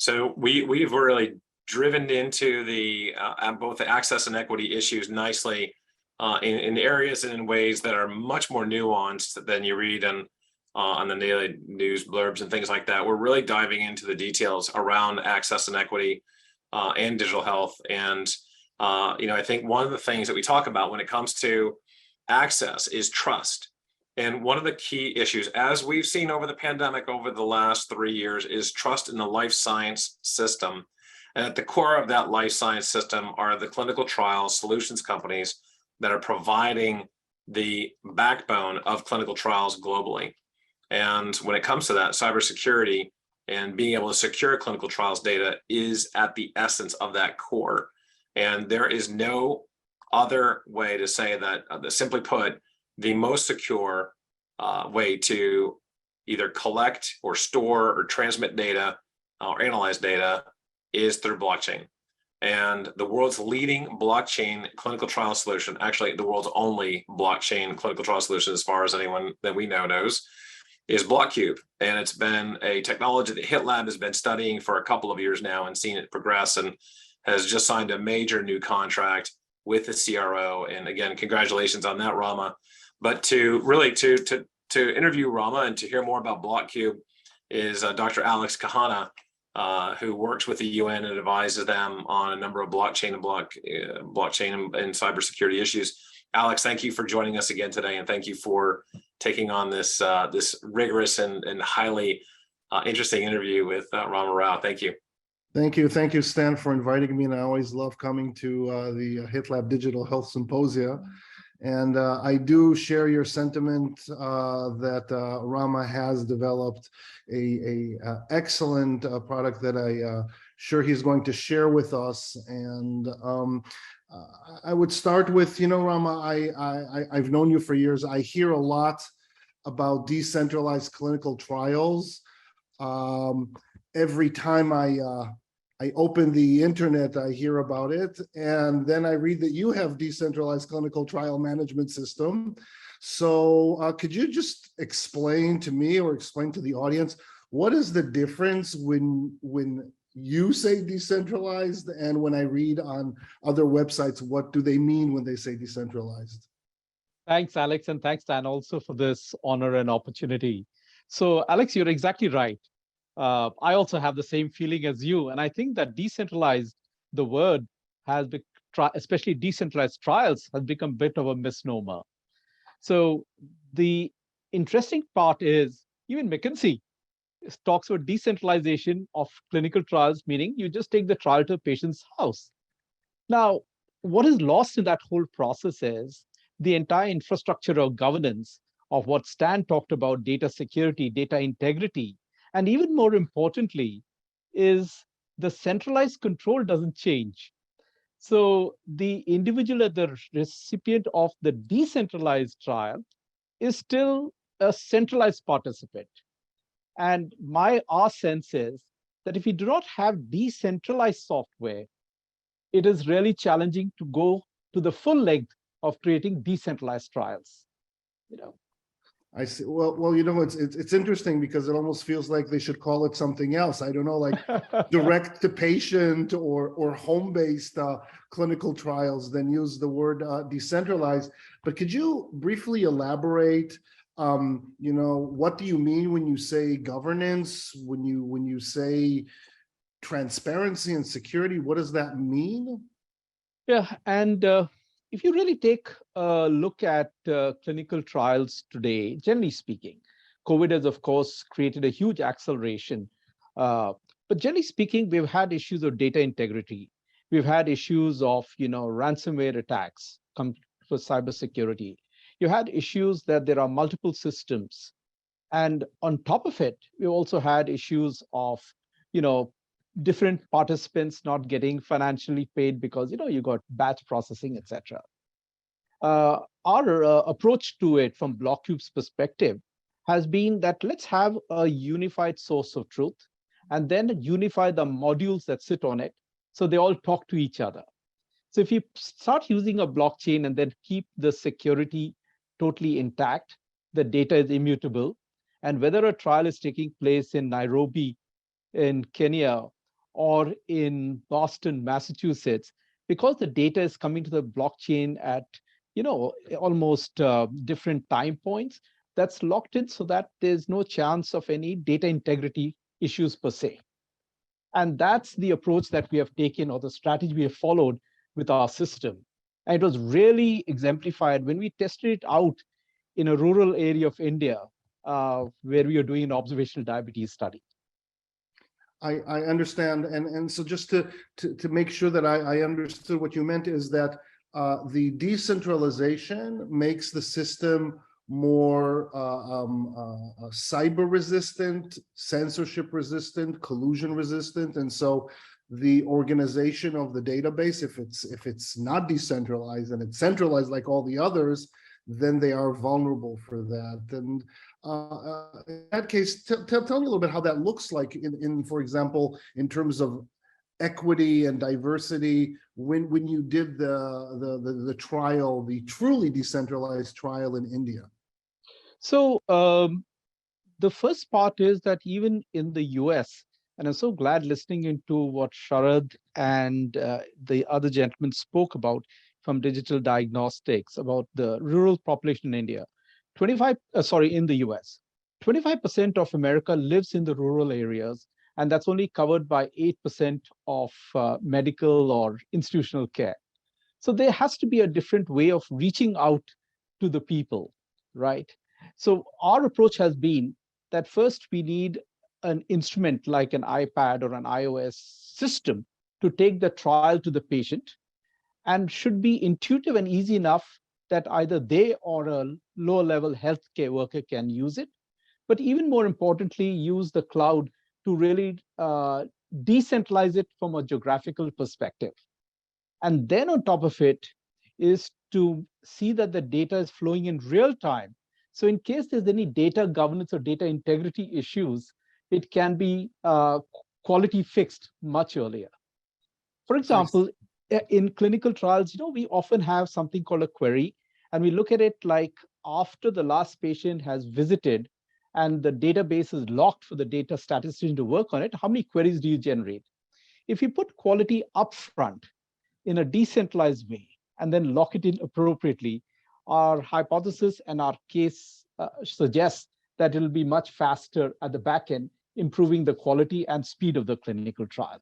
So we've really driven into the both the access and equity issues nicely in areas and in ways that are much more nuanced than you read on the daily news blurbs and things like that. We're really diving into the details around access and equity and digital health. And I think one of the things that we talk about when it comes to access is trust. And one of the key issues, as we've seen over the pandemic over the last 3 years, is trust in the life science system. And at the core of that life science system are the clinical trial solutions companies that are providing the backbone of clinical trials globally. And when it comes to that, cybersecurity and being able to secure clinical trials data is at the essence of that core. And there is no other way to say that, simply put, the most secure way to either collect or store or transmit data or analyze data is through blockchain. And the world's leading blockchain clinical trial solution, actually the world's only blockchain clinical trial solution as far as anyone that we know knows, is Bloqcube. And it's been a technology that HITLAB has been studying for a couple of years now and seen it progress, and has just signed a major new contract with the CRO. And again, congratulations on that, Rama. But to interview Rama and to hear more about Bloqcube is Dr. Alex Cahana, who works with the UN and advises them on a number of blockchain and cybersecurity issues. Alex, thank you for joining us again today, and thank you for taking on this rigorous and highly interesting interview with Rama Rao. Thank you. Thank you, Stan, for inviting me. And I always love coming to the HITLAB Digital Health Symposia. And I do share your sentiment that Rama has developed a excellent product that I sure he's going to share with us. And I would start with, Rama, I've known you for years. I hear a lot about decentralized clinical trials. Every time I open the internet, I hear about it, and then I read that you have decentralized clinical trial management system. So could you just explain to me or explain to the audience, what is the difference when you say decentralized and when I read on other websites, what do they mean when they say decentralized? Thanks, Alex, and thanks, Dan, also for this honor and opportunity. So, Alex, you're exactly right. I also have the same feeling as you, and I think that decentralized, the word has been, especially decentralized trials, has become a bit of a misnomer. So the interesting part is even McKinsey talks about decentralization of clinical trials, meaning you just take the trial to a patient's house. Now, what is lost in that whole process is the entire infrastructure of governance of what Stan talked about, data security, data integrity. And even more importantly, is the centralized control doesn't change. So the individual at the recipient of the decentralized trial is still a centralized participant. And our sense is that if we do not have decentralized software, it is really challenging to go to the full length of creating decentralized trials. I see. Well, it's interesting because it almost feels like they should call it something else. I don't know, like direct to patient or home-based clinical trials, then use the word decentralized. But could you briefly elaborate? What do you mean when you say governance? When you say transparency and security, what does that mean? Yeah, and if you really take a look at clinical trials today, generally speaking, COVID has, of course, created a huge acceleration. But generally speaking, we've had issues of data integrity. We've had issues of, ransomware attacks come for cybersecurity. You had issues that there are multiple systems. And on top of it, we also had issues of, different participants not getting financially paid because, you got batch processing, etc. Our approach to it from Bloqcube's perspective has been that let's have a unified source of truth and then unify the modules that sit on it so they all talk to each other. So if you start using a blockchain and then keep the security totally intact, the data is immutable, and whether a trial is taking place in Nairobi, in Kenya, or in Boston, Massachusetts, because the data is coming to the blockchain at almost different time points, that's locked in so that there's no chance of any data integrity issues per se. And that's the approach that we have taken, or the strategy we have followed with our system. And it was really exemplified when we tested it out in a rural area of India, where we are doing an observational diabetes study. I understand, and so just to make sure that I understood what you meant is that the decentralization makes the system more cyber resistant, censorship resistant, collusion resistant, and so the organization of the database, if it's not decentralized and it's centralized like all the others, then they are vulnerable for that. And in that case, tell me a little bit how that looks like in for example, in terms of equity and diversity when you did the trial, the truly decentralized trial in India. So the first part is that even in the US, and I'm so glad listening into what Sharad and the other gentleman spoke about from digital diagnostics about the rural population in India. In the US, 25% of America lives in the rural areas, and that's only covered by 8% of medical or institutional care. So there has to be a different way of reaching out to the people, right? So our approach has been that first we need an instrument like an iPad or an iOS system to take the trial to the patient, and should be intuitive and easy enough that either they or a lower level healthcare worker can use it. But even more importantly, use the cloud to really decentralize it from a geographical perspective. And then on top of it is to see that the data is flowing in real time. So in case there's any data governance or data integrity issues, it can be quality fixed much earlier. For example, in clinical trials, we often have something called a query, and we look at it like after the last patient has visited and the database is locked for the data statistician to work on it, how many queries do you generate? If you put quality upfront in a decentralized way and then lock it in appropriately, our hypothesis and our case suggests that it'll be much faster at the back end, improving the quality and speed of the clinical trial.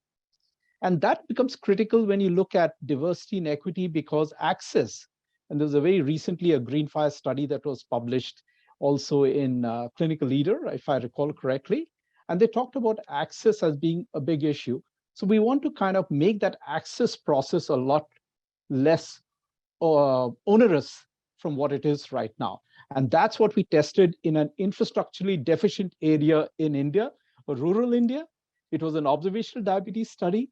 And that becomes critical when you look at diversity and equity, because access, and there's a very recently a Greenfire study that was published also in Clinical Leader, if I recall correctly, and they talked about access as being a big issue. So we want to kind of make that access process a lot less onerous from what it is right now. And that's what we tested in an infrastructurally deficient area in India, or rural India. It was an observational diabetes study.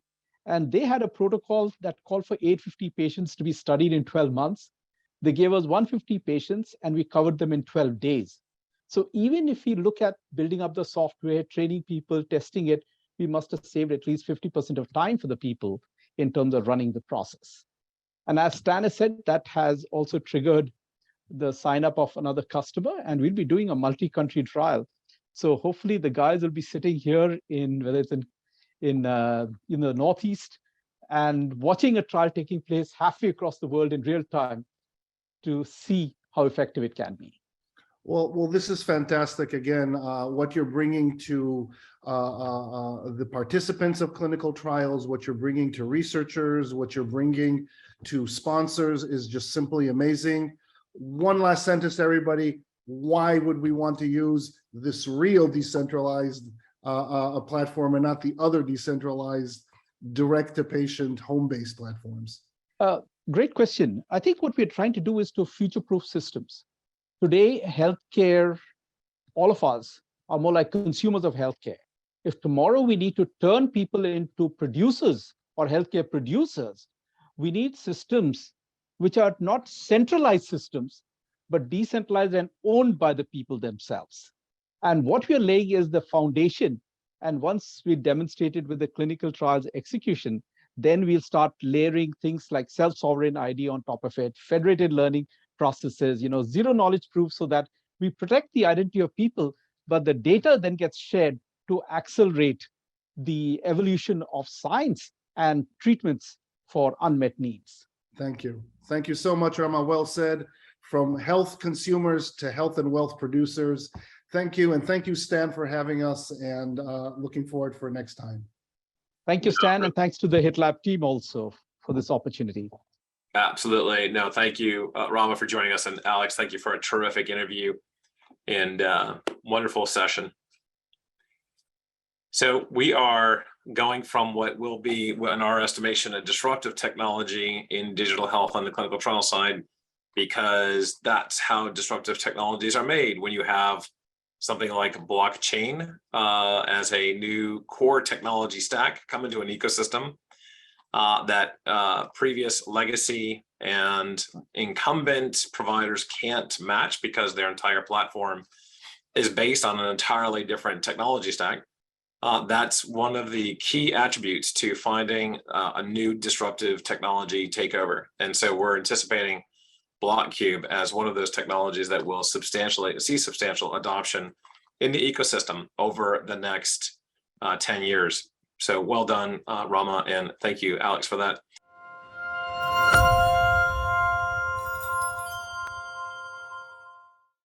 And they had a protocol that called for 850 patients to be studied in 12 months. They gave us 150 patients and we covered them in 12 days. So even if we look at building up the software, training people, testing it, we must have saved at least 50% of time for the people in terms of running the process. And as Stan has said, that has also triggered the sign up of another customer, and we'll be doing a multi-country trial. So hopefully the guys will be sitting here in, whether it's in the Northeast, and watching a trial taking place halfway across the world in real time to see how effective it can be. Well, this is fantastic. Again, what you're bringing to the participants of clinical trials, what you're bringing to researchers, what you're bringing to sponsors is just simply amazing. One last sentence to everybody. Why would we want to use this real decentralized platform and not the other decentralized direct-to-patient home-based platforms? Great question. I think what we're trying to do is to future-proof systems. Today, healthcare, all of us are more like consumers of healthcare. If tomorrow we need to turn people into producers or healthcare producers, we need systems which are not centralized systems, but decentralized and owned by the people themselves. And what we're laying is the foundation. And once we demonstrate it with the clinical trials execution, then we'll start layering things like self-sovereign ID on top of it, federated learning processes, zero knowledge proof, so that we protect the identity of people, but the data then gets shared to accelerate the evolution of science and treatments for unmet needs. Thank you. Thank you so much, Rama. Well said. From health consumers to health and wealth producers. Thank you. And thank you, Stan, for having us, and looking forward for next time. Thank you, Stan, and thanks to the HITLAB team also for this opportunity. Absolutely. No, thank you, Rama, for joining us. And Alex, thank you for a terrific interview and wonderful session. So we are going from what will be, in our estimation, a disruptive technology in digital health on the clinical trial side, because that's how disruptive technologies are made. When you have something like blockchain as a new core technology stack come into an ecosystem that previous legacy and incumbent providers can't match, because their entire platform is based on an entirely different technology stack. That's one of the key attributes to finding a new disruptive technology takeover. And so we're anticipating Bloqcube as one of those technologies that will see substantial adoption in the ecosystem over the next 10 years. So well done, Rama, and thank you, Alex, for that.